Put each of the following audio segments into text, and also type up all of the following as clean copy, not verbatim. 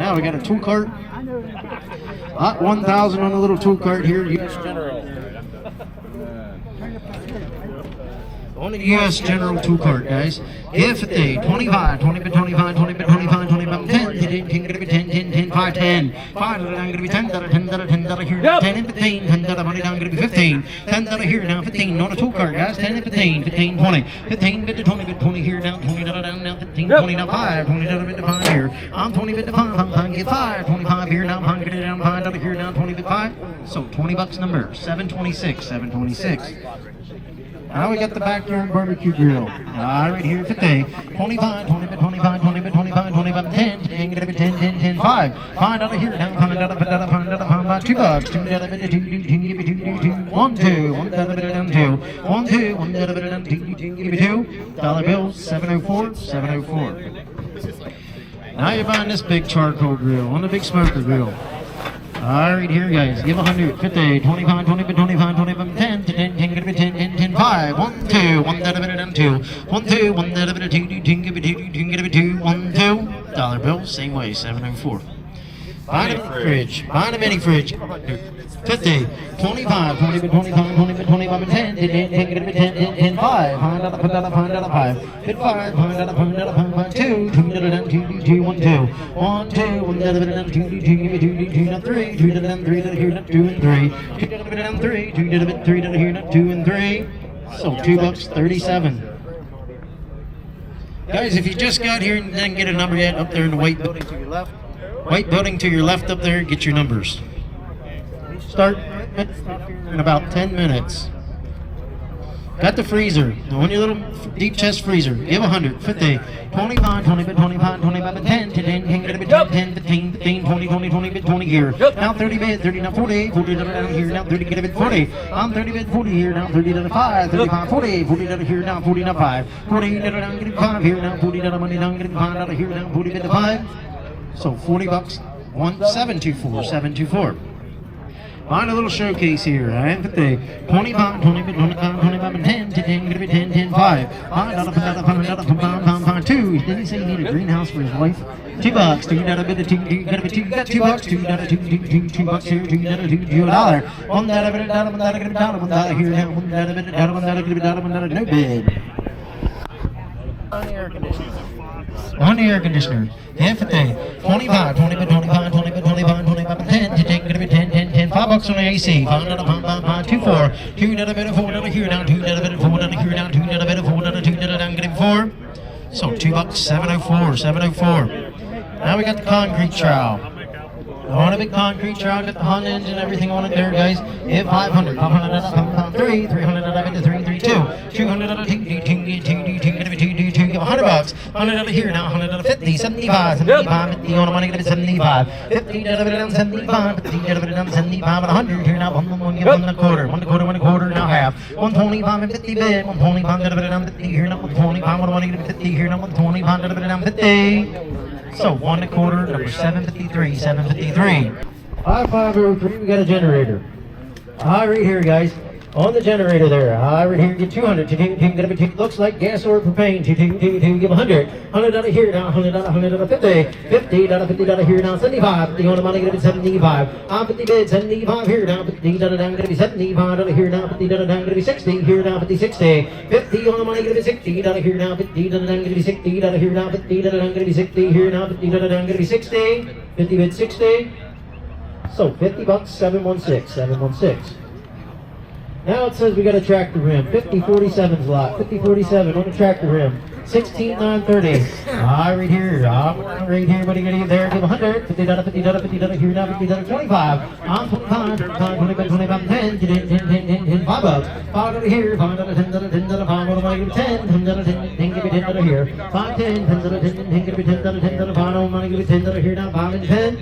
Now we got a tool cart. Hot 1,000 on the little tool cart here. US General. On the US General tool cart, guys. If they 25, 20 bit 25, 20 bit 25, 20 bit 10, 10, gonna be 10, 10, 10, 5, 10. 5 gonna be 10, 10, 10 here, 10 and 15, 10 money down gonna be 15, 10 here now, 15 on a tool cart, guys, 10 and 15, 15, 20, 15 bit to 20 bit 20 here now, 20 down now, 15, 20 now 5, 20 bit to 5 here. I'm 20 bit to 5, I'm get 5, 25 here now, I'm get it down 5 here now, 20 bit 5. So $20 number, 726, 726. Now we got the backyard barbecue grill. Right here today. 25, 20 bit 25, 20 bit 25, 20 bit 10, 10, 10, 10, 10, 5. Find out here now, find out, $2. $2, $2, 1, 2, 1, down 2, 1, 2, 1, down 2, dollar bill, 704, 704. Now you're buying this big charcoal grill, on the big smoker grill. Alright, here guys, give 100, 50, 25, 20, 25, 25, 10, 10, 10, 10, 10, 10, 5, 1, 2, 1, 2, 1, 2, 1, 2, 1, 2, dollar bill, same way, 704. Buy a fridge, buy a mini fridge, 50, 25, 20, 25, 20, 25, 10, 10, 10, 10, 10, 5, find out, 5, hit 5, find out, 2, 2, 2, 1, 2, 1, 2, 1, 2, 2, 3, 2, down 3, here, 2 and 3, 2 down 3, 2 here, 2 and 3, so $2, 37. Guys, if you just got here and didn't get a number yet, up there in the white building to your left. White building to your left up there, get your numbers. Start in about 10 minutes. Got the freezer, on your little deep chest freezer. Give 100, 50, 25, 20, 25, 25, 10, 10, 10, 15, 15, 20, 20, 20, 20 here. Now 30 bit, 30, now 40, 40 down here, now 30, get a bit 40. I'm 30 bit, 40 here, now 30 down 5, 35, 40, 40 down here, now 40 down 5, 40 down, get 5 here, now 40 down money down, get 5 out of here, now 40 bit to 5. So $40, 1724, 724. Find a little showcase here, right? 25, 20, 25, 25, 10, 10, 10, 10, 5. Find 2. Didn't he say he needed a greenhouse for his wife? $2. $2, you got $2, $2, $2 here, $2, $1 here now, $1 no bid. On the air conditioner, half a day, 25, 20, 25, 20, 25, 25, 10, 10, 10, 10, 10, $5 on the AC, 2, 4, 2, $4 here now, 2, $4 here now, 2, $4, down, getting 4. So $2, 704, 704. Now we got the concrete trowel. On a big concrete trowel, got the Honda engine and everything on it there, guys. Hit 500, 500, 3, 300, 3, 2, 200, $100, 100 here now, 150, 75, 75, 50 on the money, get it 75, 50 down 75, 50 down 75, 100 here now, 1 quarter, 1 quarter, 1 quarter, now half, 125 and 50 bid, 125 down 50 here now, 125 on the money, get it 50 here now, 125 down 50. So 1 quarter, number 753, 753. 5503, we got a generator. Right here, guys. On the generator there, right here, get 200, looks like gas or propane, give 100, $100 here now, $100, 50, $50 here now, 75, 50 on the money, gonna be 75, 50 bid, 75 here now, $50 down, gonna be 75 here now, $50 down, gonna be 60 here now, 50, 60, 50 on the money, gonna be 60 here now, $50 down, gonna be 60 here now, $50 down, gonna be 60 here now, $50 down, gonna be 60, 50 bid, 60, so $50, 716, 716. Now it says we got a tractor rim, 5047's lot, 5047 on the tractor rim, 16930. Right here, right here, buddy, get there, give 100, $50, $50 here now, $50, 25. I'm 25, 25, 10, 10, $5. $5 here, $5, $10, $10, $5, 10, $10, give me $10 here, 5, 10, $10, give me $10, $10, $5, money, give me $10 here now, 5 and 10.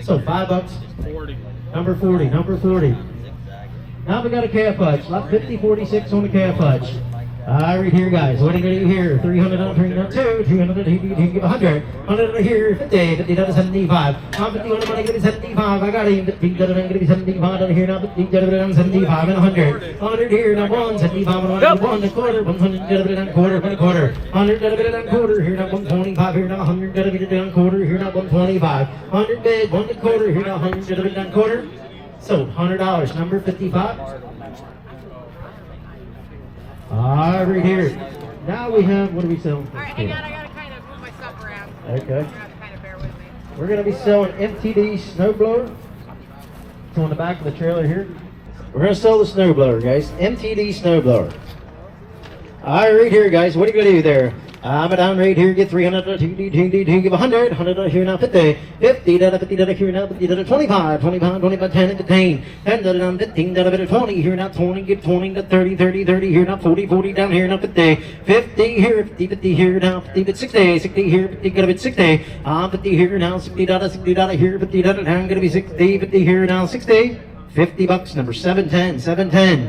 So $5. 40. Number 40, number 40. Now we got a calf hutch, lot 5046 on the calf hutch. Right here, guys. What are you going to do here? 300 on 302, 200 give 100. 100 here, 50, 50 to 75. 50 on the money, give me 75. I got him. 50 to the give me 75 here now. 50 to the 75 and 100. 100 here now. 175 and 1 quarter. 100 to the quarter, 1 quarter. 100 to the quarter here now. 125 here now. 100 to the quarter here now. 125. 100 bid, 1 quarter here now. 100 to the quarter. So $100, number 55. Right here. Now we have, what are we selling? All right, hang on, I gotta kind of move my stuff around. Okay. You're gonna have to kind of bear with me. We're going to be selling MTD snowblower. It's on the back of the trailer here. We're going to sell the snowblower, guys. MTD snowblower. Right here, guys. What are you going to do there? I'm down right here, get 300, give 100, 100 here now, 50, 50 here now, 50 25, 25, 25, 10 15, 10 down, 15 down, 20 here now, 20, get 20 to 30, 30, 30 here now, 40, 40 down here now, 50, 50 here, 50, 50 here now, 50, 60, 60 here, 50, gonna be 60, 50 here now, 60 here, 50 down, gonna be 60, 50 here now, 60, $50, number 710, 710.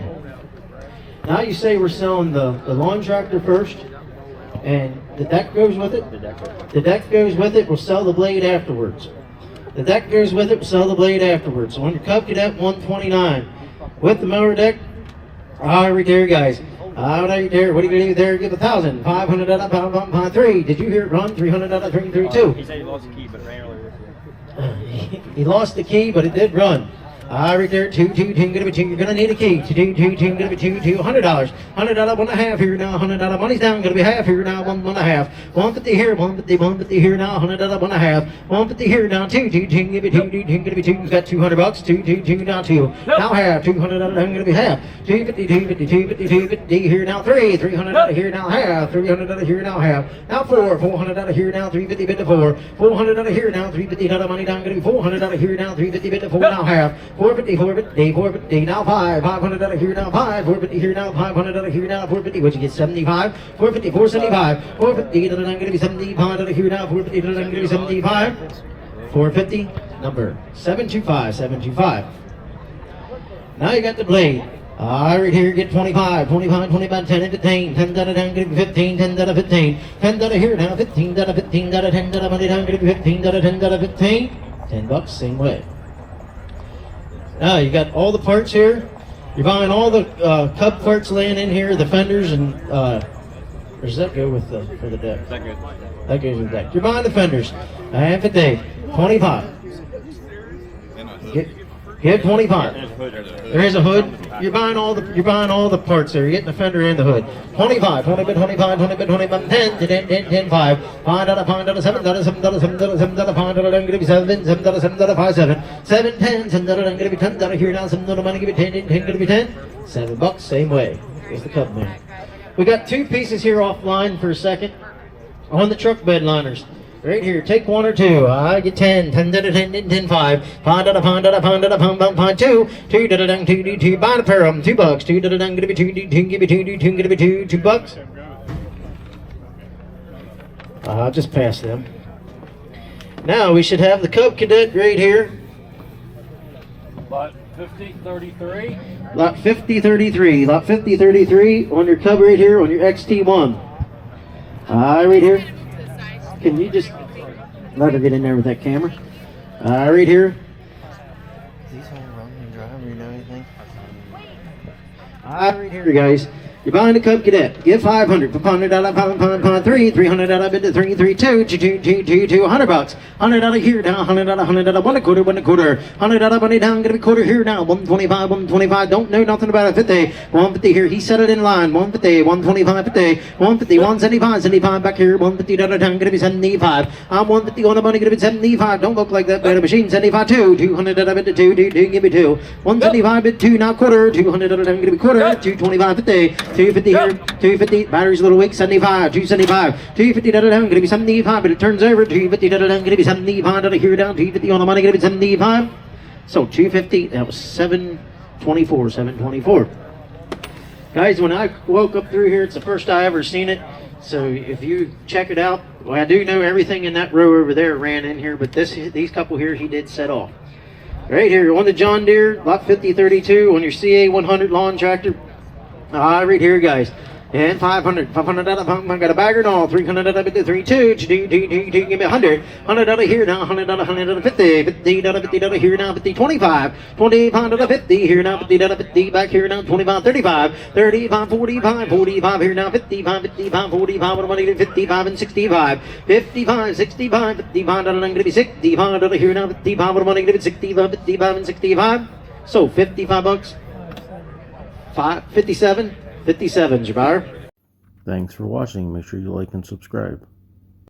Now you say we're selling the lawn tractor first. And the deck goes with it. The deck goes with it. We'll sell the blade afterwards. The deck goes with it. We'll sell the blade afterwards. So on your Cub Cadet 129 with the mower deck. Right there, guys. Right there. What are you gonna do there? Give 1,000. 500 out of pound 3. Did you hear it run? 300 out of 332. He said he lost the key, but it ran earlier this year. He lost the key, but it did run. Right there, 2, gonna be 2. You're gonna need a key. 2, gonna be 2, $100. $100, 1.5 here now. $100, money's down. Gonna be half here now. 1.5. 150 here. 150 here now. $100, 1.5. 150 here now. 2, give me 2, gonna be 2. You got $200. 2, now 2. Now half. $200, gonna be half. 250 here now. 3, $300 here now. Half. $300 here now. Half. Now 4, $400 here now. 350 bid to 4. $400 here now. 350 money down. Gonna be $400 here now. 350 bid to 4 now. Half. 450 now 5, $500 here now 5, 450 here now, $500 here now, 450, what'd you get, 75, 450, 475, 450, I'm gonna be 75 here now, 450, I'm gonna be 75, 450, number 725, 725. Now you got the blade. Right here, get 25, 25, 25, 10 and 15, 10 down, gonna be 15, 10 down, 15, 10 down here now, 15 down, 15 down, 10 down, money down, gonna be 15 down, 10 down, 15, $10, same way. Now you got all the parts here. You're buying all the Cub parts laying in here, the fenders, and where does that go with for the deck? That good. That goes with the deck. You're buying the fenders. Half a day, 25. Get 25. There is a hood. You're buying all the parts there. You're getting the fender and the hood. 25, 20 bit, 25, 20 bit, 20 bit, 10, 5. $5, $7, $7, $7, $5, I'm gonna be 7, $7, $7, 5, 7, 7, 10, $10, I'm gonna be $10 here now. $7 money, give me 10, 10, gonna be 10. $7, same way. Here's the Cub man. We got 2 pieces here offline for a second on the truck bed liners. Right here, take 1 or 2. I get 10, 10, 10, 10, 5. Pound, 2, 2, buy a pair of them, $2. 2, gonna be 2, give me 2, gonna be 2, $2. I'll just pass them. Now we should have the Cub Cadet right here. Lot 5033. Lot 5033. Lot 5033 on your Cub right here on your XT1. Right here. Can you just let her get in there with that camera? Right here. These all run and drive, you know anything? Right here, guys. You're buying a Cub Cadet. Get 500. $500 pound 3. $300 bid to 3, 3, 2, 2, 2, 2, 2, $100. $100 here now. $100, 1 quarter, 1 quarter. $100 money down. Gonna be quarter here now. 125, 125. Don't know nothing about it. 50, 150 here. He set it in line. 150, 125, 50, 150, 175, 75 back here. $150 down. Gonna be 75. I'm 150 on the money. Gonna be 75. Don't look like that. Better machine. 75, 2. $200 bid to 2, 2, give me 2. 175 bid 2 now quarter. $200 down. Gonna be quarter. 225, 50. 250 here, 250, battery's a little weak, 75, 275, 250 down, gonna be 75, but it turns over, 250 down, gonna be 75 down here down, 250 on the money, gonna be 75. So 250, that was 724, 724. Guys, when I woke up through here, it's the first I ever seen it. So if you check it out, well, I do know everything in that row over there ran in here, but these couple here, he did set off. Right here, on the John Deere, lot 5032, on your CA 100 lawn tractor. Right here, guys. And 500 out of pump. I got a bagger and all. 300 out of it. 3, 2. Give me 100. 100 out of here now. 100 out of 50. 50 out of 50 out of here now. 50, 25. 25 out of 50 here now. 50 out of 50 back here now. 25, 35. 35, 45. 45 here now. 55, 55, 45. What am I going to do? 55 and 65. 55, 65. 55 out of going to be 65 out of here now. 55. What am I going to do? 65, 55 and 65. So 55 bucks. 57. 57's your buyer. Thanks for watching. Make sure you like and subscribe.